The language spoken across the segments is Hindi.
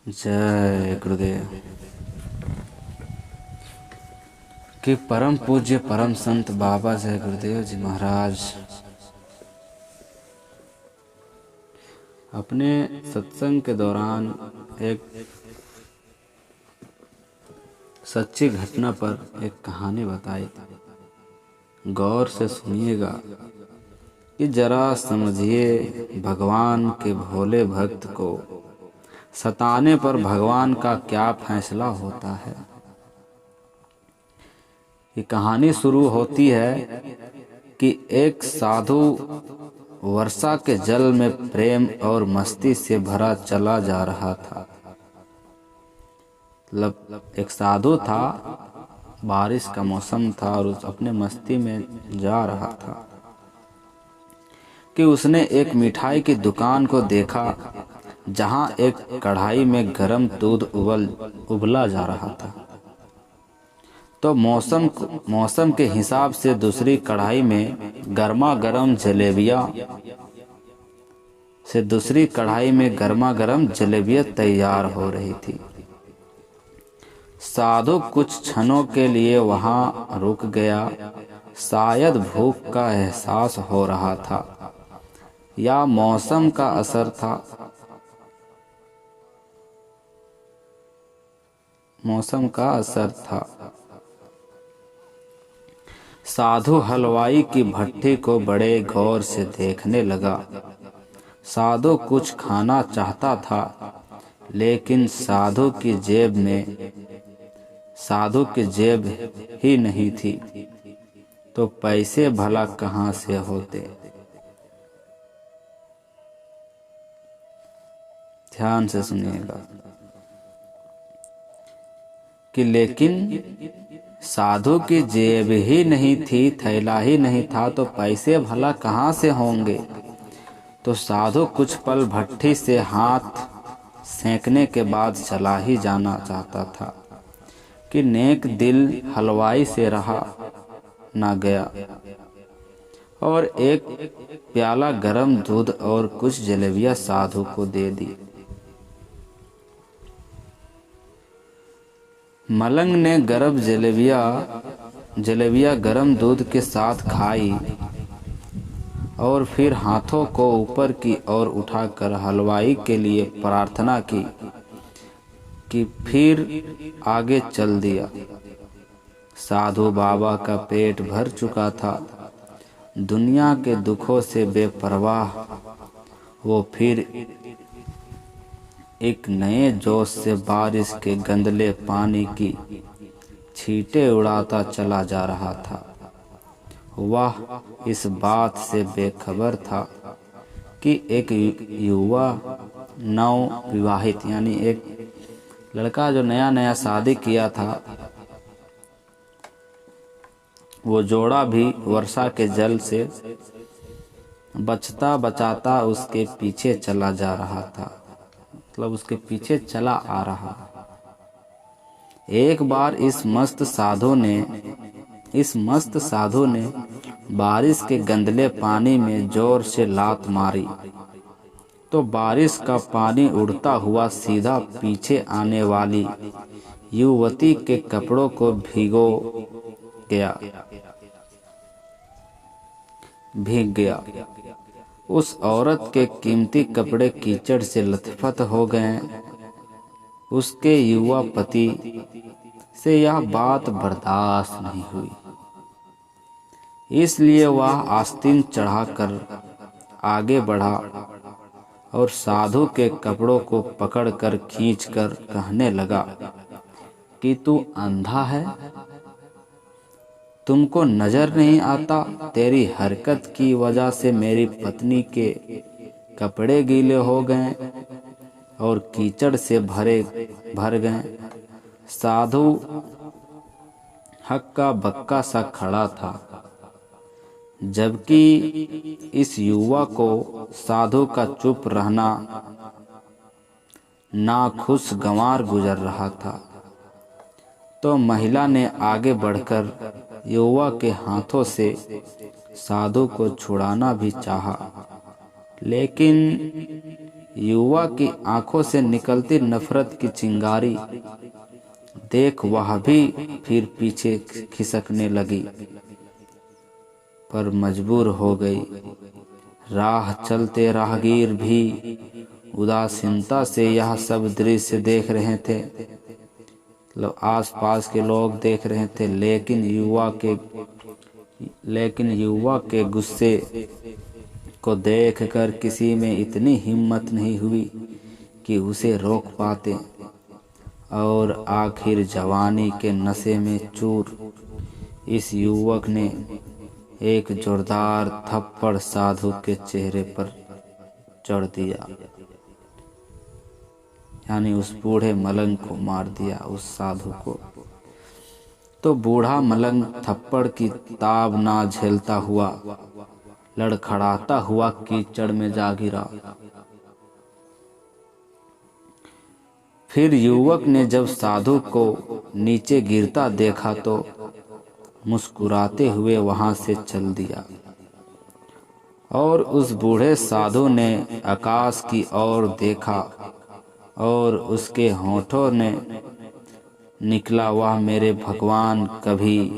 जय गुरुदेव। कि परम पूज्य परम संत बाबा जय गुरुदेव जी महाराज अपने सत्संग के दौरान एक सच्ची घटना पर एक कहानी बताई। गौर से सुनिएगा कि जरा समझिए भगवान के भोले भक्त को सताने पर भगवान का क्या फैसला होता है। ये कहानी शुरू होती है कि एक साधु वर्षा के जल में प्रेम और मस्ती से भरा चला जा रहा था। मतलब एक साधु था, बारिश का मौसम था और उस अपने मस्ती में जा रहा था कि उसने एक मिठाई की दुकान को देखा जहां एक कढ़ाई में गरम दूध उबला जा रहा था। तो मौसम के हिसाब से दूसरी कढ़ाई में गर्मा गर्म जलेबियां तैयार हो रही थी। साधु कुछ क्षणों के लिए वहां रुक गया। शायद भूख का एहसास हो रहा था या मौसम का असर था। साधु हलवाई की भट्टी को बड़े गौर से देखने लगा। साधु कुछ खाना चाहता था, लेकिन साधु की जेब ही नहीं थी, तो पैसे भला कहां से होते। ध्यान से सुनिएगा कि लेकिन साधु की जेब ही नहीं थी, थैला ही नहीं था, तो पैसे भला कहां से होंगे। तो साधु कुछ पल भट्टी से हाथ सेंकने के बाद चला ही जाना चाहता था कि नेक दिल हलवाई से रहा ना गया और एक प्याला गरम दूध और कुछ जलेबियां साधु को दे दी। मलंग ने गरम जलेबियां गरम दूध के साथ खाई और फिर हाथों को ऊपर की ओर उठाकर हलवाई के लिए प्रार्थना की कि फिर आगे चल दिया। साधु बाबा का पेट भर चुका था। दुनिया के दुखों से बेपरवाह वो फिर एक नए जोश से बारिश के गंदले पानी की छींटे उड़ाता चला जा रहा था। वह इस बात से बेखबर था कि एक युवा नव विवाहित यानी एक लड़का जो नया नया शादी किया था, वो जोड़ा भी वर्षा के जल से बचता बचाता उसके पीछे चला जा रहा था। मतलब उसके पीछे चला आ रहा। एक बार इस मस्त साधु ने बारिश के गंदले पानी में जोर से लात मारी, तो बारिश का पानी उड़ता हुआ सीधा पीछे आने वाली युवती के कपड़ों को भीग गया। उस औरत के कीमती कपड़े कीचड़ से लथपथ हो गए। उसके युवा पति से यह बात बर्दाश्त नहीं हुई, इसलिए वह आस्तीन चढ़ाकर आगे बढ़ा और साधु के कपड़ों को पकड़कर खींचकर कहने लगा कि तू अंधा है, तुमको नजर नहीं आता, तेरी हरकत की वजह से मेरी पत्नी के कपड़े गीले हो गए और कीचड़ से भर गए। साधु हक्का बक्का सा खड़ा था, जबकि इस युवा को साधु का चुप रहना नाखुशगवार गुजर रहा था। तो महिला ने आगे बढ़कर युवा के हाथों से साधु को छुड़ाना भी चाहा, लेकिन युवा की आंखों से निकलती नफरत की चिंगारी देख वह भी फिर पीछे खिसकने लगी, पर मजबूर हो गई। राह चलते राहगीर भी उदासीनता से यह सब दृश्य देख रहे थे। आसपास के लोग देख रहे थे, लेकिन युवा के गुस्से को देखकर किसी में इतनी हिम्मत नहीं हुई कि उसे रोक पाते। और आखिर जवानी के नशे में चूर इस युवक ने एक जोरदार थप्पड़ साधु के चेहरे पर जड़ दिया, यानी उस बूढ़े मलंग को मार दिया, उस साधु को। तो बूढ़ा मलंग थप्पड़ की ताब ना झेलता हुआ लड़खड़ाता हुआ कीचड़ में जा गिरा। फिर युवक ने जब साधु को नीचे गिरता देखा तो मुस्कुराते हुए वहां से चल दिया। और उस बूढ़े साधु ने आकाश की ओर देखा और उसके होठों ने निकला वाह मेरे भगवान कभी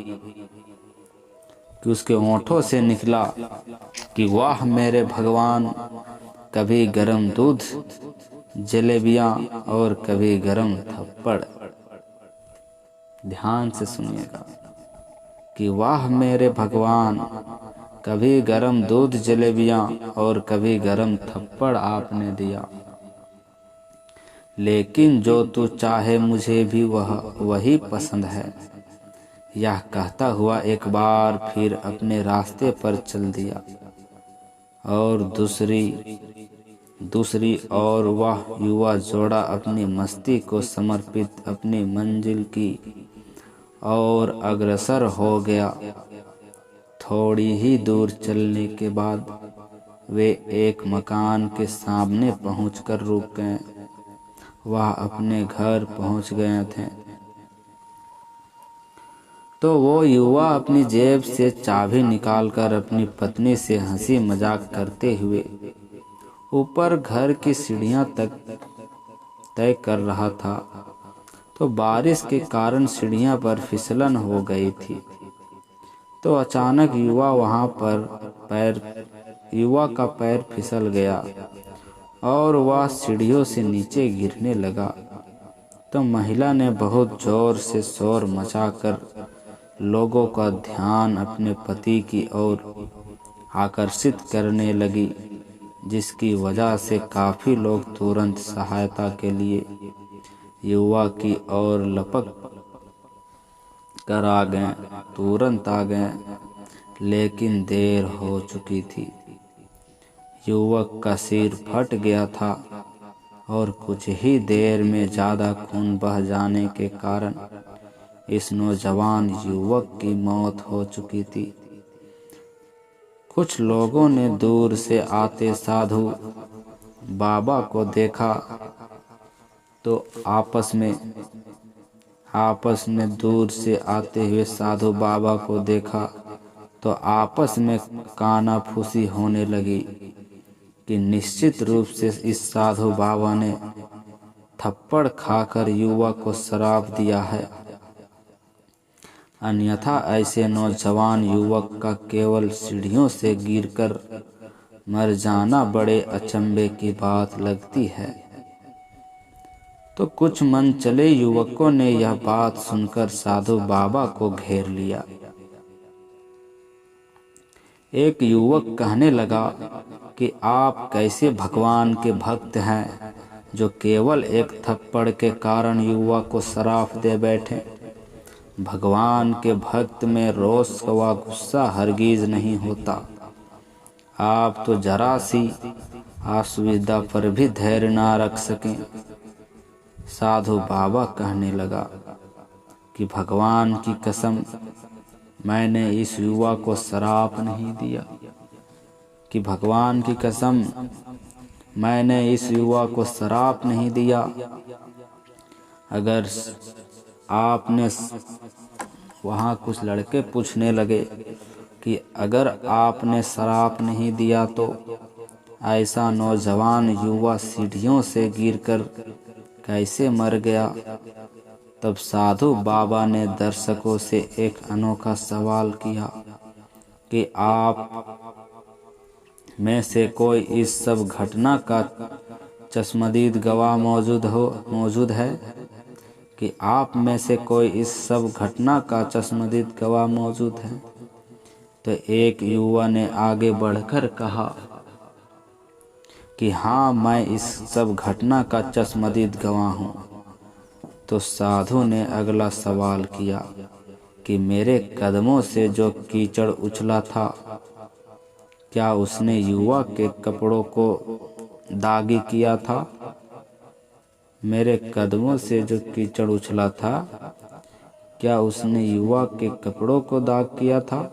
कि उसके होठों से निकला कि वाह मेरे भगवान, कभी गरम दूध जलेबियां और कभी गरम थप्पड़। ध्यान से सुनिएगा कि वाह मेरे भगवान, कभी गरम दूध जलेबियां और कभी गरम थप्पड़ आपने दिया। लेकिन जो तू चाहे मुझे भी वही पसंद है। यह कहता हुआ एक बार फिर अपने रास्ते पर चल दिया। और दूसरी ओर वह युवा जोड़ा अपनी मस्ती को समर्पित अपनी मंजिल की और अग्रसर हो गया। थोड़ी ही दूर चलने के बाद वे एक मकान के सामने पहुंचकर रुक गए। वह अपने घर पहुंच गए थे। तो वो युवा अपनी जेब से चाबी निकालकर अपनी पत्नी से हंसी मजाक करते हुए ऊपर घर की सीढ़ियां तक तय कर रहा था। तो बारिश के कारण सीढ़ियां पर फिसलन हो गई थी। तो अचानक युवा का पैर फिसल गया और वह सीढ़ियों से नीचे गिरने लगा। तो महिला ने बहुत जोर से शोर मचाकर लोगों का ध्यान अपने पति की ओर आकर्षित करने लगी, जिसकी वजह से काफी लोग तुरंत सहायता के लिए युवा की ओर लपक कर तुरंत आ गए। लेकिन देर हो चुकी थी। युवक का सिर फट गया था और कुछ ही देर में ज्यादा खून बह जाने के कारण इस नौजवान युवक की मौत हो चुकी थी। कुछ लोगों ने दूर से आते साधु बाबा को देखा तो आपस में दूर से आते हुए साधु बाबा को देखा तो आपस में कानाफूसी होने लगी कि निश्चित रूप से इस साधु बाबा ने थप्पड़ खाकर युवा को श्राप दिया है, अन्यथा ऐसे नौजवान युवक का केवल सीढ़ियों से गिरकर मर जाना बड़े अचंभे की बात लगती है। तो कुछ मन चले युवकों ने यह बात सुनकर साधु बाबा को घेर लिया। एक युवक कहने लगा कि आप कैसे भगवान के भक्त हैं जो केवल एक थप्पड़ के कारण युवा को श्राप दे बैठे। भगवान के भक्त में रोष व गुस्सा हरगिज नहीं होता। आप तो जरा सी असुविधा पर भी धैर्य ना रख सकें। साधु बाबा कहने लगा कि भगवान की कसम मैंने इस युवा को श्राप नहीं दिया, कि भगवान की कसम मैंने इस युवा को श्राप नहीं दिया। अगर आपने वहाँ कुछ लड़के पूछने लगे कि अगर आपने श्राप नहीं दिया तो ऐसा नौजवान युवा सीढ़ियों से गिरकर कैसे मर गया। तब साधु बाबा ने दर्शकों से एक अनोखा सवाल किया कि आप में से कोई इस सब घटना का चश्मदीद गवाह मौजूद है कि आप में से कोई इस सब घटना का चश्मदीद गवाह मौजूद है। तो एक युवा ने आगे बढ़कर कहा कि हाँ, मैं इस सब घटना का चश्मदीद गवाह हूँ। तो साधु ने अगला सवाल किया कि मेरे कदमों से जो कीचड़ उछला था, क्या उसने युवा के कपड़ों को दागी किया था? मेरे कदमों से जो कीचड़ उछला था, क्या उसने युवा के कपड़ों को दाग किया था?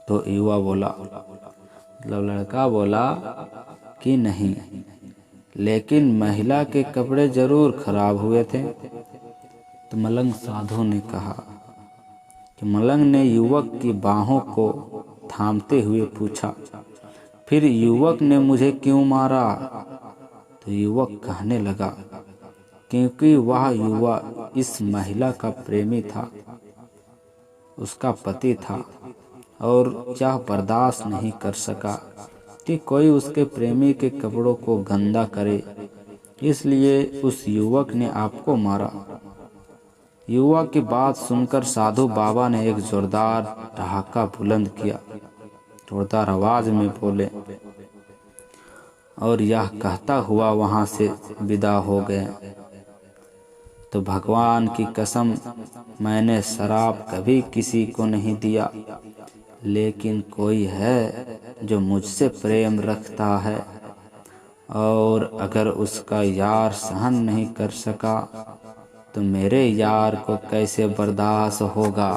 तो युवा बोला, मतलब लड़का बोला कि नहीं, लेकिन महिला के कपड़े जरूर खराब हुए थे। तो मलंग साधु ने कहा कि मलंग ने युवक की बाहों को थामते हुए पूछा, फिर युवक ने मुझे क्यों मारा? तो युवक कहने लगा, क्योंकि वह युवा इस महिला का प्रेमी था, उसका पति था, और यह बर्दाश्त नहीं कर सका कि कोई उसके प्रेमी के कपड़ों को गंदा करे, इसलिए उस युवक ने आपको मारा। युवा की बात सुनकर साधु बाबा ने एक जोरदार ठहाका बुलंद किया, जोरदार आवाज में बोले, और यह कहता हुआ वहां से विदा हो गए। तो भगवान की कसम, मैंने शराब कभी किसी को नहीं दिया, लेकिन कोई है जो मुझसे प्रेम रखता है, और अगर उसका यार सहन नहीं कर सका तो मेरे यार को कैसे बर्दाश्त होगा।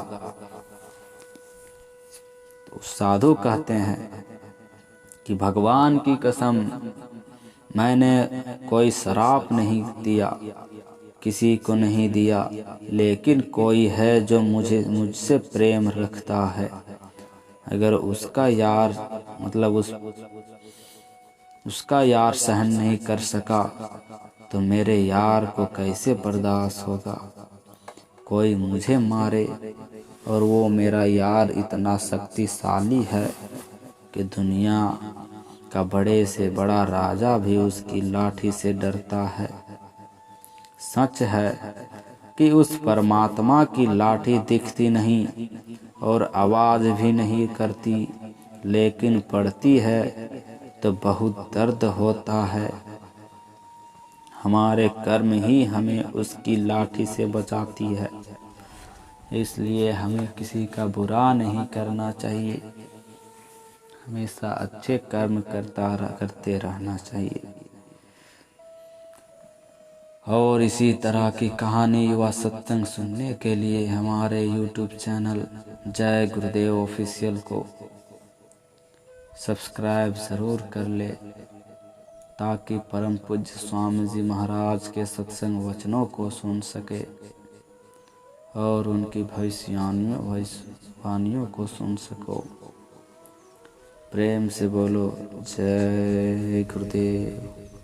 तो साधु कहते हैं कि भगवान की कसम, मैंने कोई श्राप नहीं दिया, किसी को नहीं दिया, लेकिन कोई है जो मुझसे प्रेम रखता है। अगर उसका यार उसका यार सहन नहीं कर सका तो मेरे यार को कैसे बर्दाश्त होगा। कोई मुझे मारे और वो मेरा यार इतना शक्तिशाली है कि दुनिया का बड़े से बड़ा राजा भी उसकी लाठी से डरता है। सच है कि उस परमात्मा की लाठी दिखती नहीं और आवाज भी नहीं करती, लेकिन पड़ती है तो बहुत दर्द होता है। हमारे कर्म ही हमें उसकी लाठी से बचाती है, इसलिए हमें किसी का बुरा नहीं करना चाहिए, हमेशा अच्छे कर्म करते रहना चाहिए। और इसी तरह की कहानी व सत्संग सुनने के लिए हमारे YouTube चैनल जय गुरुदेव ऑफिशियल को सब्सक्राइब ज़रूर कर ले, ताकि परम पूज्य स्वामी जी महाराज के सत्संग वचनों को सुन सके और उनकी भविष्यवाणियों को सुन सको। प्रेम से बोलो जय गुरुदेव।